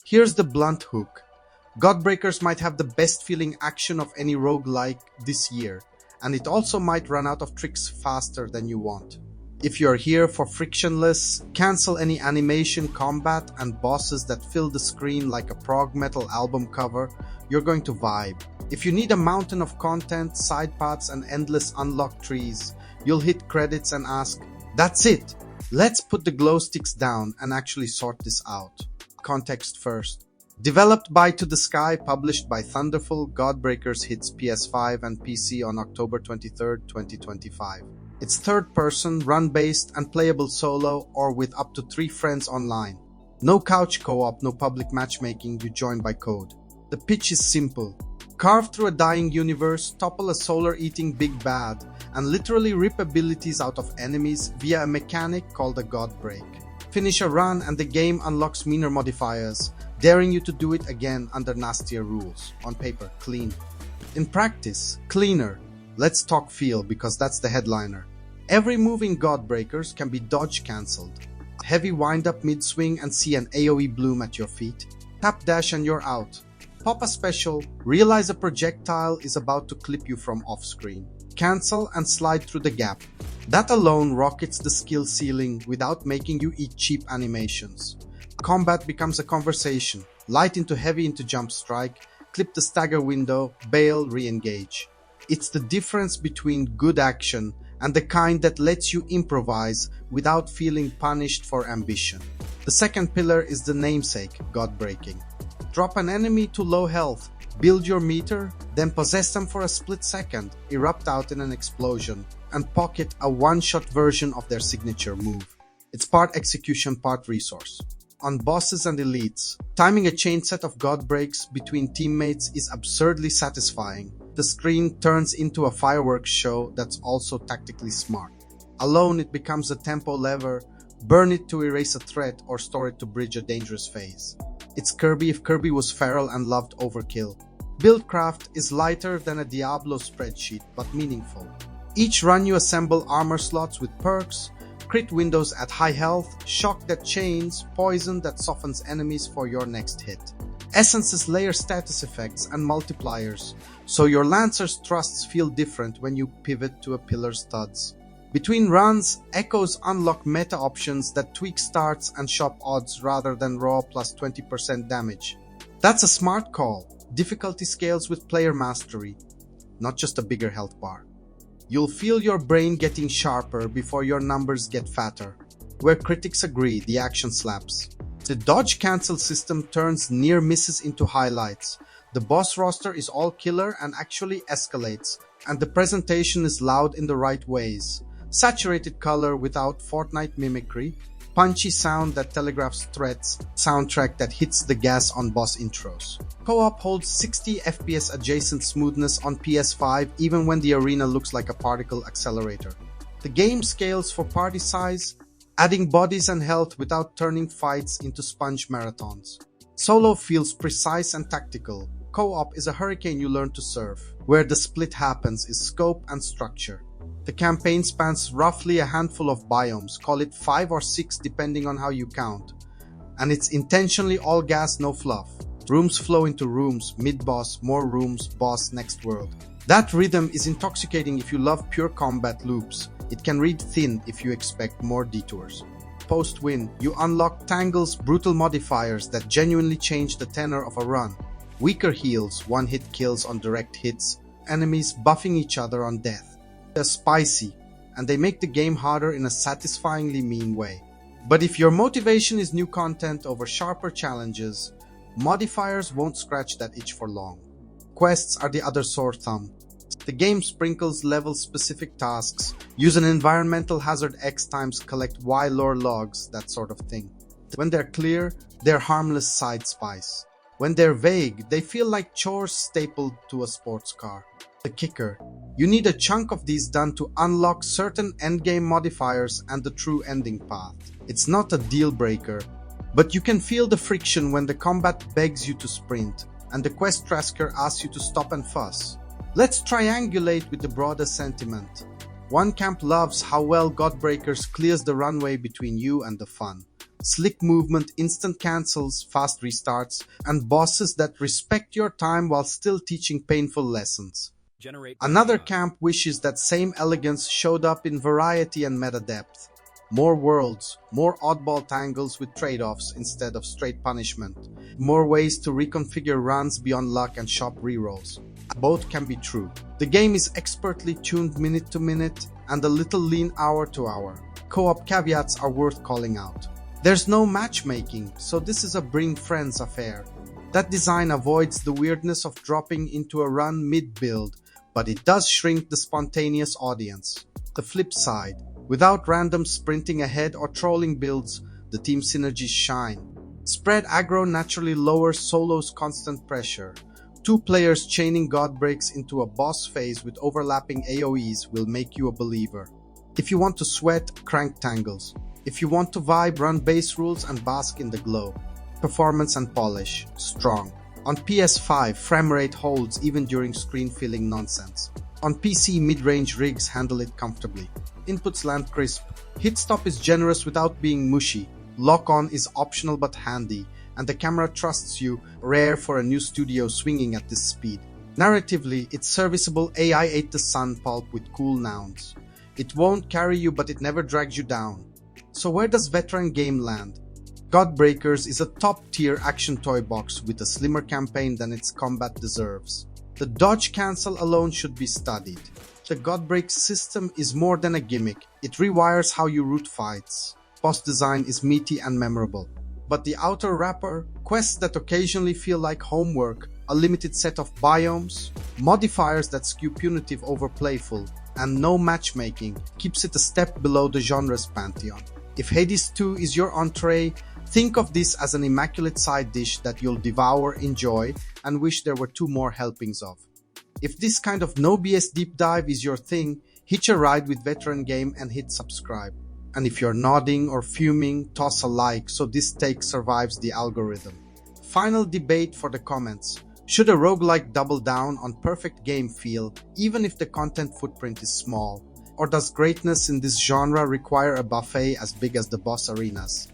Here's the blunt hook. Godbreakers might have the best feeling action of any roguelike this year, and it also might run out of tricks faster than you want. If you're here for frictionless, cancel any animation, combat, and bosses that fill the screen like a prog metal album cover, you're going to vibe. If you need a mountain of content, side paths, and endless unlocked trees, you'll hit credits and ask, "That's it! Let's put the glow sticks down and actually sort this out." Context first. Developed by To The Sky, published by Thunderful, Godbreakers hits PS5 and PC on October 23, 2025. It's third-person, run-based, and playable solo or with up to 3 friends online. No couch co-op, no public matchmaking, you join by code. The pitch is simple. Carve through a dying universe, topple a solar-eating big bad, and literally rip abilities out of enemies via a mechanic called a Godbreak. Finish a run and the game unlocks meaner modifiers, daring you to do it again under nastier rules. On paper, clean. In practice, cleaner. Let's talk feel, because that's the headliner. Every move in Godbreakers can be dodge cancelled. Heavy wind up mid-swing and see an AoE bloom at your feet. Tap dash and you're out. Pop a special, realize a projectile is about to clip you from off-screen. Cancel and slide through the gap. That alone rockets the skill ceiling without making you eat cheap animations. Combat becomes a conversation. Light into heavy into jump strike, clip the stagger window, bail, re-engage. It's the difference between good action and the kind that lets you improvise without feeling punished for ambition. The second pillar is the namesake, Godbreaking. Drop an enemy to low health, build your meter, then possess them for a split second, erupt out in an explosion, and pocket a one-shot version of their signature move. It's part execution, part resource. On bosses and elites, timing a chain set of Godbreaks between teammates is absurdly satisfying. The screen turns into a fireworks show that's also tactically smart. Alone, it becomes a tempo lever. Burn it to erase a threat or store it to bridge a dangerous phase. It's Kirby if Kirby was feral and loved overkill. Buildcraft is lighter than a Diablo spreadsheet, but meaningful. Each run you assemble armor slots with perks, crit windows at high health, shock that chains, poison that softens enemies for your next hit. Essences layer status effects and multipliers, so your Lancer's thrusts feel different when you pivot to a pillar's studs. Between runs, Echoes unlock meta options that tweak starts and shop odds rather than raw plus 20% damage. That's a smart call. Difficulty scales with player mastery, not just a bigger health bar. You'll feel your brain getting sharper before your numbers get fatter. Where critics agree, the action slaps. The dodge cancel system turns near misses into highlights. The boss roster is all killer and actually escalates, and the presentation is loud in the right ways. Saturated color without Fortnite mimicry, punchy sound that telegraphs threats, soundtrack that hits the gas on boss intros. Co-op holds 60 FPS adjacent smoothness on PS5 even when the arena looks like a particle accelerator. The game scales for party size, adding bodies and health without turning fights into sponge marathons. Solo feels precise and tactical. Co-op is a hurricane you learn to surf. Where the split happens is scope and structure. The campaign spans roughly a handful of biomes, call it 5 or 6 depending on how you count. And it's intentionally all gas, no fluff. Rooms flow into rooms, mid-boss, more rooms, boss, next world. That rhythm is intoxicating if you love pure combat loops. It can read thin if you expect more detours. Post-win, you unlock Tangle's brutal modifiers that genuinely change the tenor of a run. Weaker heals, one-hit kills on direct hits, enemies buffing each other on death. They're spicy, and they make the game harder in a satisfyingly mean way. But if your motivation is new content over sharper challenges, modifiers won't scratch that itch for long. Quests are the other sore thumb. The game sprinkles level-specific tasks, use an environmental hazard X times collect Y lore logs, that sort of thing. When they're clear, they're harmless side spice. When they're vague, they feel like chores stapled to a sports car. The kicker: you need a chunk of these done to unlock certain endgame modifiers and the true ending path. It's not a deal breaker, but you can feel the friction when the combat begs you to sprint, and the quest tracker asks you to stop and fuss. Let's triangulate with the broader sentiment. One camp loves how well Godbreakers clears the runway between you and the fun. slick movement, instant cancels, fast restarts, and bosses that respect your time while still teaching painful lessons. Another camp wishes that same elegance showed up in variety and meta depth. More worlds, more oddball tangles with trade-offs instead of straight punishment, more ways to reconfigure runs beyond luck and shop rerolls. Both can be true. The game is expertly tuned minute to minute and a little lean hour to hour. Co-op caveats are worth calling out. There's no matchmaking, so this is a bring friends affair. That design avoids the weirdness of dropping into a run mid-build, but it does shrink the spontaneous audience. The flip side, without random sprinting ahead or trolling builds, the team synergies shine. Spread aggro naturally lowers solo's constant pressure. Two players chaining Godbreaks into a boss phase with overlapping AoEs will make you a believer. If you want to sweat, crank tangles. If you want to vibe, run base rules and bask in the glow. Performance and polish, strong. On PS5, framerate holds even during screen-filling nonsense. On PC, mid-range rigs handle it comfortably. Inputs land crisp. Hit stop is generous without being mushy. Lock-on is optional but handy, and the camera trusts you, rare for a new studio swinging at this speed. Narratively, it's serviceable AI ate the sun pulp with cool nouns. It won't carry you, but it never drags you down. So where does veteran game land? Godbreakers is a top-tier action toy box with a slimmer campaign than its combat deserves. The dodge cancel alone should be studied. The Godbreak system is more than a gimmick. It rewires how you route fights. Boss design is meaty and memorable. But the outer wrapper, quests that occasionally feel like homework, a limited set of biomes, modifiers that skew punitive over playful, and no matchmaking keeps it a step below the genre's pantheon. If Hades 2 is your entree, think of this as an immaculate side dish that you'll devour, enjoy, and wish there were 2 more helpings of. If this kind of no BS deep dive is your thing, hitch a ride with Veteran Game and hit subscribe. And if you're nodding or fuming, toss a like so this take survives the algorithm. Final debate for the comments. Should a roguelike double down on perfect game feel, even if the content footprint is small? Or does greatness in this genre require a buffet as big as the boss arenas?